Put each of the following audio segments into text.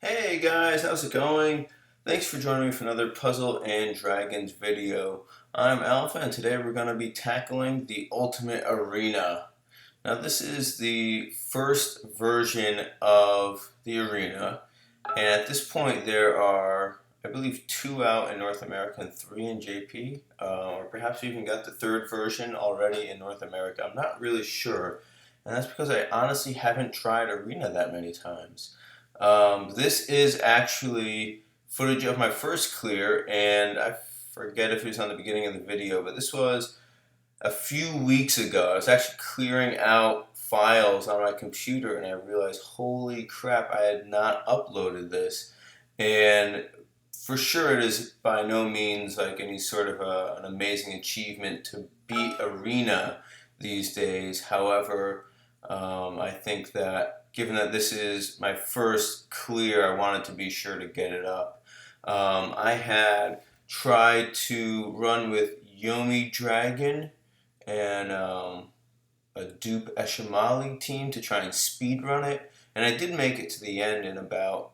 Hey guys, how's it going? Thanks for joining me for another Puzzle and Dragons video. I'm Alpha and today we're going to be tackling the Ultimate Arena. Now this is the first version of the arena, and at this point there are, I believe, 2 out in North America and 3 in JP, or perhaps we even got the third version already in North America. I'm not really sure, and that's because I honestly haven't tried arena that many times. This is actually footage of my first clear, and I forget if it was on the beginning of the video, but this was a few weeks ago. I was actually clearing out files on my computer, and I realized, holy crap, I had not uploaded this. And for sure, it is by no means like any sort of an amazing achievement to beat Arena these days. However, I think that given that this is my first clear, I wanted to be sure to get it up. I had tried to run with Yomi Dragon and a Dupe Eshamali team to try and speed run it, and I did make it to the end in about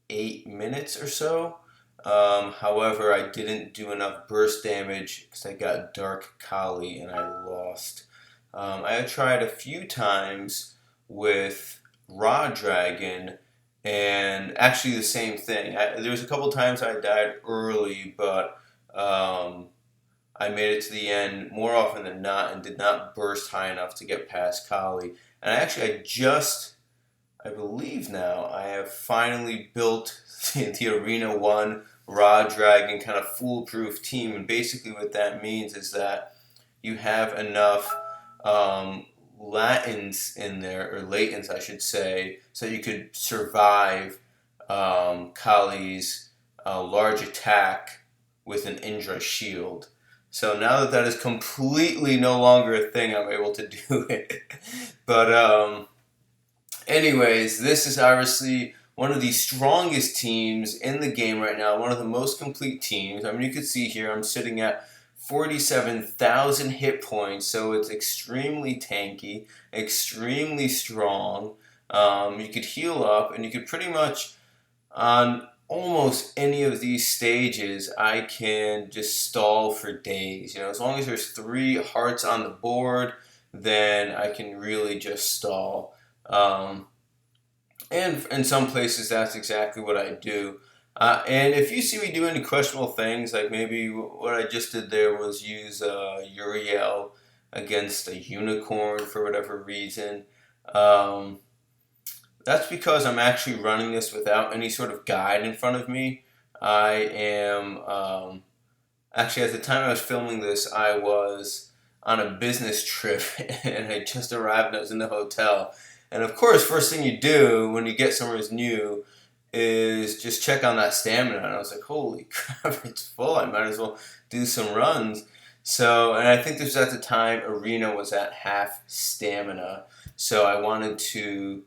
8 minutes or so. However, I didn't do enough burst damage because I got Dark Kali and I lost. I had tried a few times with Raw Dragon, and actually the same thing. There was a couple times I died early, but I made it to the end more often than not and did not burst high enough to get past Kali. And I believe now, I have finally built the Arena 1 Raw Dragon kind of foolproof team. And basically what that means is that you have enough latents in there, or latents I should say, so you could survive Kali's large attack with an Indra shield. So now that that is completely no longer a thing, I'm able to do it. But anyways, this is obviously one of the strongest teams in the game right now, one of the most complete teams. I mean, you can see here I'm sitting at 47,000 hit points, so it's extremely tanky, extremely strong. You could heal up, and you could pretty much, on almost any of these stages, I can just stall for days. As long as there's 3 hearts on the board, then I can really just stall. And in some places, that's exactly what I do. And if you see me do any questionable things, like maybe what I just did there was use Uriel against a unicorn for whatever reason, that's because I'm actually running this without any sort of guide in front of me. I am, actually, at the time I was filming this, I was on a business trip and I just arrived and I was in the hotel. And of course, first thing you do when you get somewhere new is just check on that stamina. And I was like, holy crap, it's full. I might as well do some runs. So, and I think this was at the time Arena was at half stamina. So I wanted to,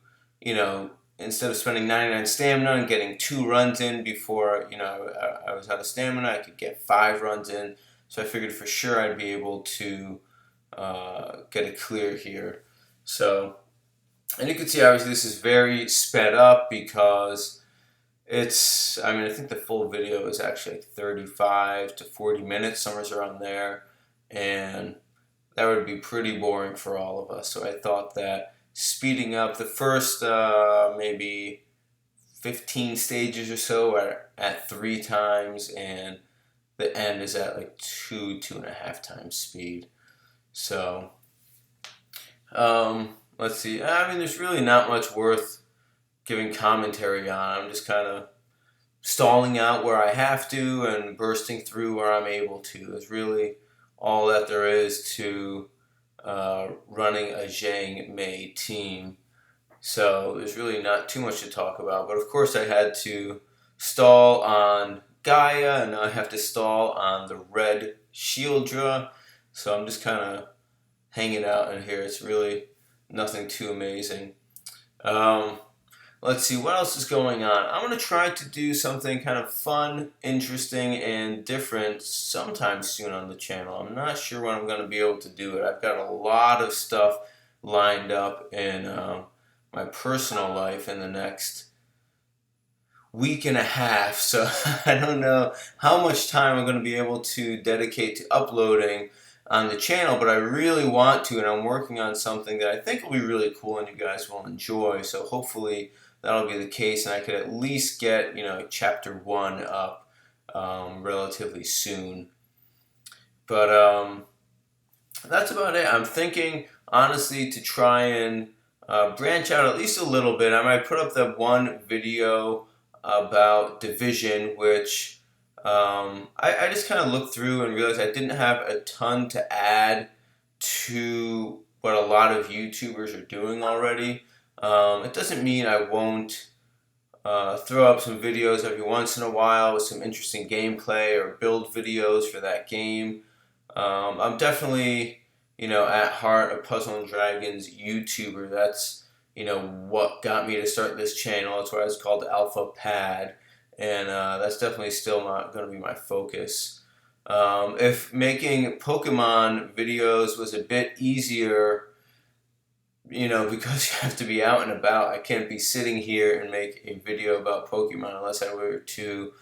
instead of spending 99 stamina and getting 2 runs in before, I was out of stamina, I could get 5 runs in. So I figured for sure I'd be able to get a clear here. So, and you can see obviously this is very sped up because I think the full video is actually like 35 to 40 minutes, somewhere around there. And that would be pretty boring for all of us. So I thought that speeding up the first maybe 15 stages or so at 3 times, and the end is at like 2.5 times speed. So let's see. I mean, there's really not much worth giving commentary on. I'm just kind of stalling out where I have to and bursting through where I'm able to. It's really all that there is to running a Xiang Mei team. So there's really not too much to talk about. But of course I had to stall on Gaia, and I have to stall on the red Shieldra. So I'm just kind of hanging out in here. It's really nothing too amazing. Let's see, what else is going on? I'm going to try to do something kind of fun, interesting, and different sometime soon on the channel. I'm not sure when I'm going to be able to do it. I've got a lot of stuff lined up in my personal life in the next week and a half, so I don't know how much time I'm going to be able to dedicate to uploading on the channel, but I really want to, and I'm working on something that I think will be really cool and you guys will enjoy, so hopefully that'll be the case, and I could at least get, chapter 1 up relatively soon. But that's about it. I'm thinking, honestly, to try and branch out at least a little bit. I might put up that one video about division, which I just kind of looked through and realized I didn't have a ton to add to what a lot of YouTubers are doing already. It doesn't mean I won't throw up some videos every once in a while with some interesting gameplay or build videos for that game. I'm definitely, at heart a Puzzle and Dragons YouTuber. That's, what got me to start this channel. That's why it's called Alpha Pad, and that's definitely still not going to be my focus. If making Pokemon videos was a bit easier, because you have to be out and about, I can't be sitting here and make a video about Pokemon unless I were to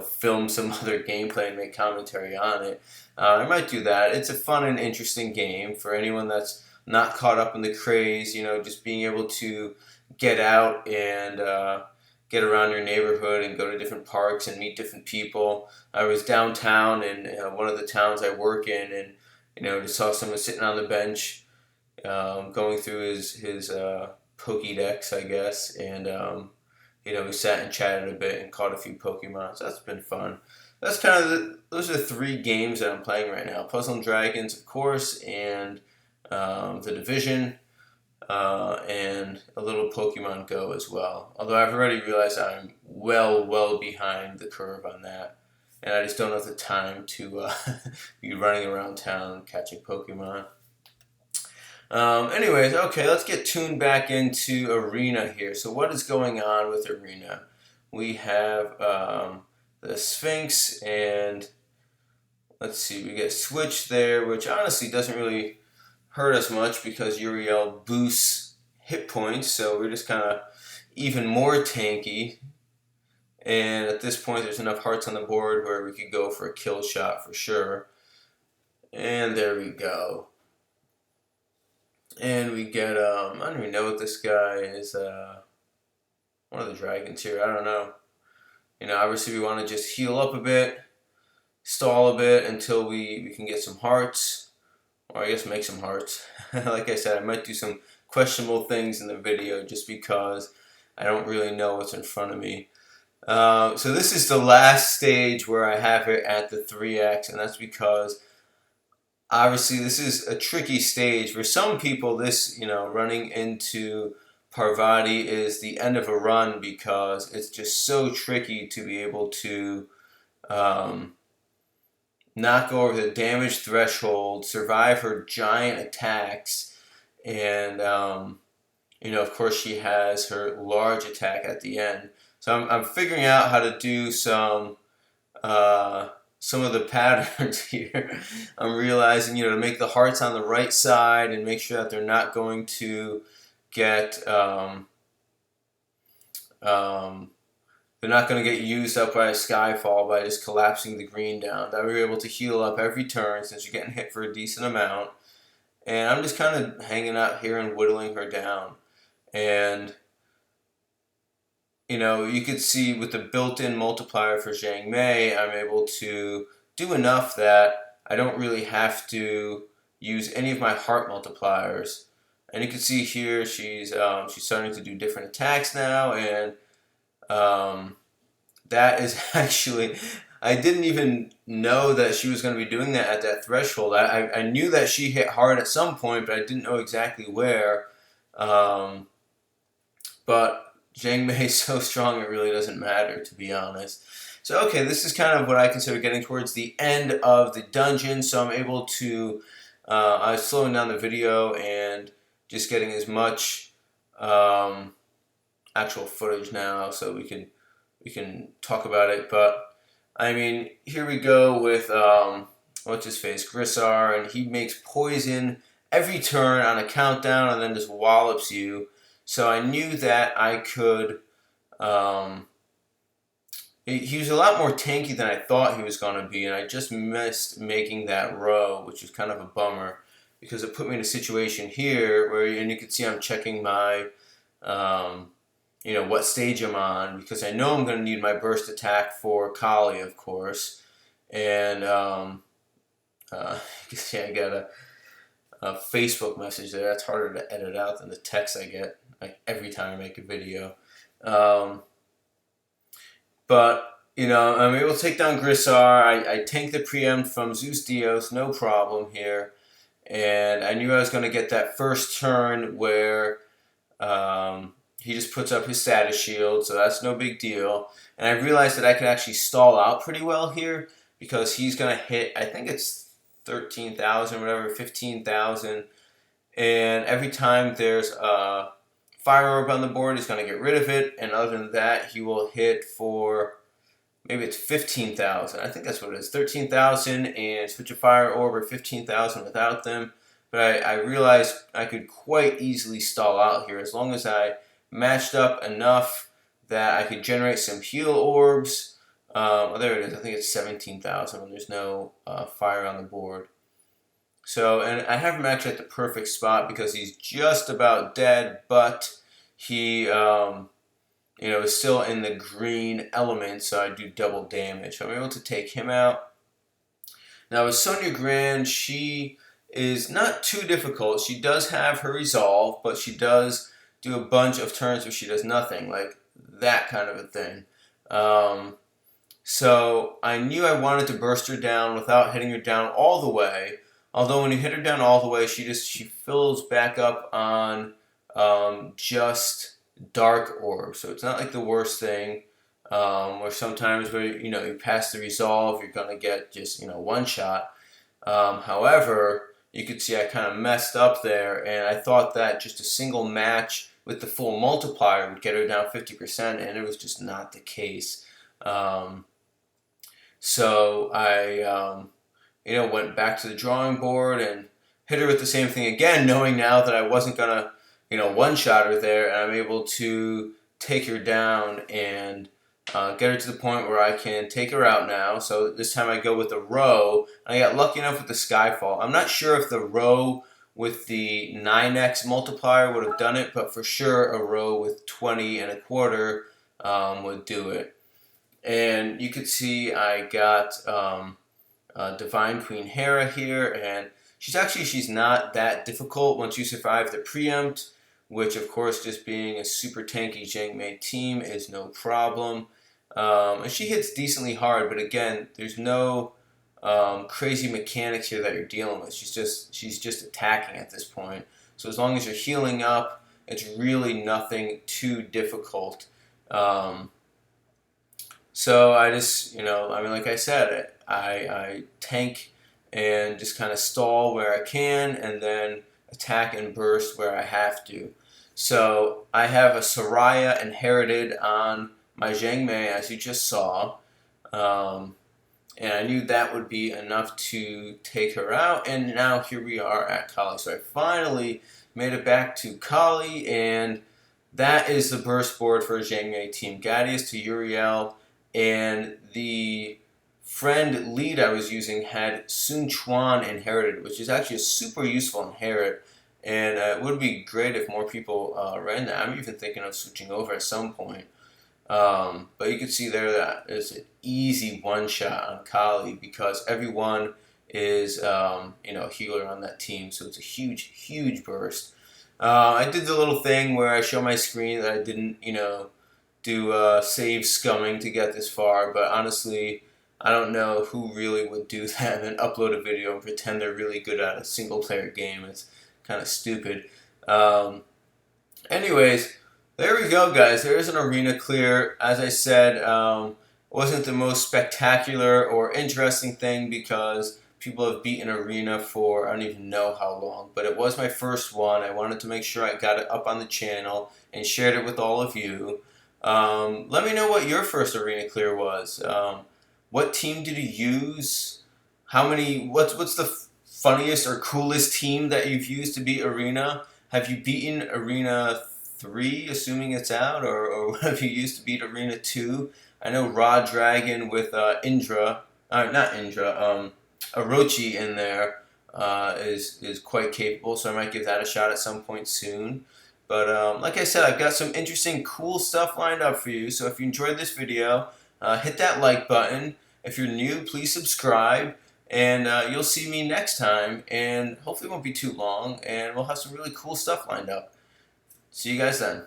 film some other gameplay and make commentary on it. I might do that. It's a fun and interesting game for anyone that's not caught up in the craze, just being able to get out and get around your neighborhood and go to different parks and meet different people. I was downtown in one of the towns I work in, and just saw someone sitting on the bench going through his Pokédex, I guess, and we sat and chatted a bit and caught a few Pokemon, so that's been fun. That's kind of those are the 3 games that I'm playing right now. Puzzle and Dragons, of course, and The Division, and a little Pokemon Go as well. Although I've already realized I'm well behind the curve on that, and I just don't have the time to be running around town catching Pokemon. Anyways, okay, let's get tuned back into Arena here. So what is going on with Arena? We have the Sphinx, and let's see, we get Switch there, which honestly doesn't really hurt us much because Uriel boosts hit points, so we're just kind of even more tanky. And at this point, there's enough hearts on the board where we could go for a kill shot for sure. And there we go. And we get, I don't even know what this guy is, one of the dragons here, I don't know. Obviously we want to just heal up a bit, stall a bit until we can get some hearts, or I guess make some hearts. Like I said, I might do some questionable things in the video just because I don't really know what's in front of me. So this is the last stage where I have it at the 3x, and that's because obviously this is a tricky stage. For some people, this, running into Parvati is the end of a run because it's just so tricky to be able to not go over the damage threshold, survive her giant attacks, and, of course she has her large attack at the end. So I'm figuring out how to do some of the patterns here. I'm realizing, to make the hearts on the right side and make sure that they're not going to get, they're not going to get used up by a Skyfall by just collapsing the green down. That way we're able to heal up every turn since you're getting hit for a decent amount. And I'm just kind of hanging out here and whittling her down. And you could see with the built-in multiplier for Xiang Mei, I'm able to do enough that I don't really have to use any of my heart multipliers. And you can see here she's starting to do different attacks now, and that is actually, I didn't even know that she was going to be doing that at that threshold. I knew that she hit hard at some point, but I didn't know exactly where. But Xiang Mei is so strong it really doesn't matter, to be honest. So okay, this is kind of what I consider getting towards the end of the dungeon, so I'm able to, I was slowing down the video and just getting as much actual footage now so we can talk about it. But I mean, here we go with what's his face, Grissar, and he makes poison every turn on a countdown and then just wallops you. So I knew that I could Um, he was a lot more tanky than I thought he was going to be, and I just missed making that row, which is kind of a bummer because it put me in a situation here where, and you can see I'm checking my, um, what stage I'm on, because I know I'm going to need my burst attack for Kali, of course, and you can see I got a Facebook message there. That's harder to edit out than the text I get like every time I make a video. Um, but I'm able to take down Grissar. I tank the preempt from Zeus Dios, no problem here. And I knew I was going to get that first turn where he just puts up his status shield, so that's no big deal. And I realized that I could actually stall out pretty well here because he's going to hit, I think it's 13,000, whatever, 15,000. And every time there's a fire orb on the board, he's going to get rid of it. And other than that, he will hit for, maybe it's 15,000. I think that's what it is, 13,000 and switch a fire orb, or 15,000 without them. But I realized I could quite easily stall out here as long as I matched up enough that I could generate some heal orbs. There it is. I think it's 17,000 when there's no fire on the board. So, and I have him actually at the perfect spot because he's just about dead, but he, is still in the green element, so I do double damage. So I'm able to take him out. Now with Sonia Grand, she is not too difficult. She does have her resolve, but she does do a bunch of turns where she does nothing, like that kind of a thing. So I knew I wanted to burst her down without hitting her down all the way. Although when you hit her down all the way, she fills back up on just dark orb. So it's not like the worst thing. Or sometimes where you pass the resolve, you're gonna get just one shot. However, you could see I kind of messed up there, and I thought that just a single match with the full multiplier would get her down 50%, and it was just not the case. So I went back to the drawing board and hit her with the same thing again, knowing now that I wasn't gonna one-shot her there, and I'm able to take her down and get her to the point where I can take her out now. So this time I go with a row. I got lucky enough with the Skyfall. I'm not sure if the row with the 9x multiplier would have done it, but for sure a row with 20 and a quarter would do it. And you could see I got Divine Queen Hera here, and she's not that difficult once you survive the preempt, which of course, just being a super tanky Xiang Mei team is no problem. And she hits decently hard, but again, there's no crazy mechanics here that you're dealing with. She's just attacking at this point. So as long as you're healing up, it's really nothing too difficult. So I just, like I said, I tank and just kind of stall where I can, and then attack and burst where I have to. So I have a Soraya inherited on my Xiang Mei, as you just saw. And I knew that would be enough to take her out, and now here we are at Kali. So I finally made it back to Kali, and that is the burst board for a Xiang Mei team. Gadius to Uriel, and the friend lead I was using had Sun Quan inherited, which is actually a super useful inherit, and it would be great if more people ran that. I'm even thinking of switching over at some point. But you can see there that it's an easy one-shot on Kali because everyone is a healer on that team, so it's a huge burst. I did the little thing where I show my screen that I didn't do save scumming to get this far, but honestly, I don't know who really would do that and then upload a video and pretend they're really good at a single-player game. It's kind of stupid. Anyways, there we go, guys. There is an arena clear. As I said, wasn't the most spectacular or interesting thing because people have beaten arena for I don't even know how long, but it was my first one. I wanted to make sure I got it up on the channel and shared it with all of you. Let me know what your first arena clear was. What team did you use? What's the funniest or coolest team that you've used to beat arena? Have you beaten arena 3, assuming it's out, or whatever you used to beat Arena 2. I know Raw Dragon with Indra, not Indra, Orochi in there is quite capable, so I might give that a shot at some point soon. But like I said, I've got some interesting, cool stuff lined up for you. So if you enjoyed this video, hit that like button. If you're new, please subscribe. And you'll see me next time. And hopefully it won't be too long. And we'll have some really cool stuff lined up. See you guys then.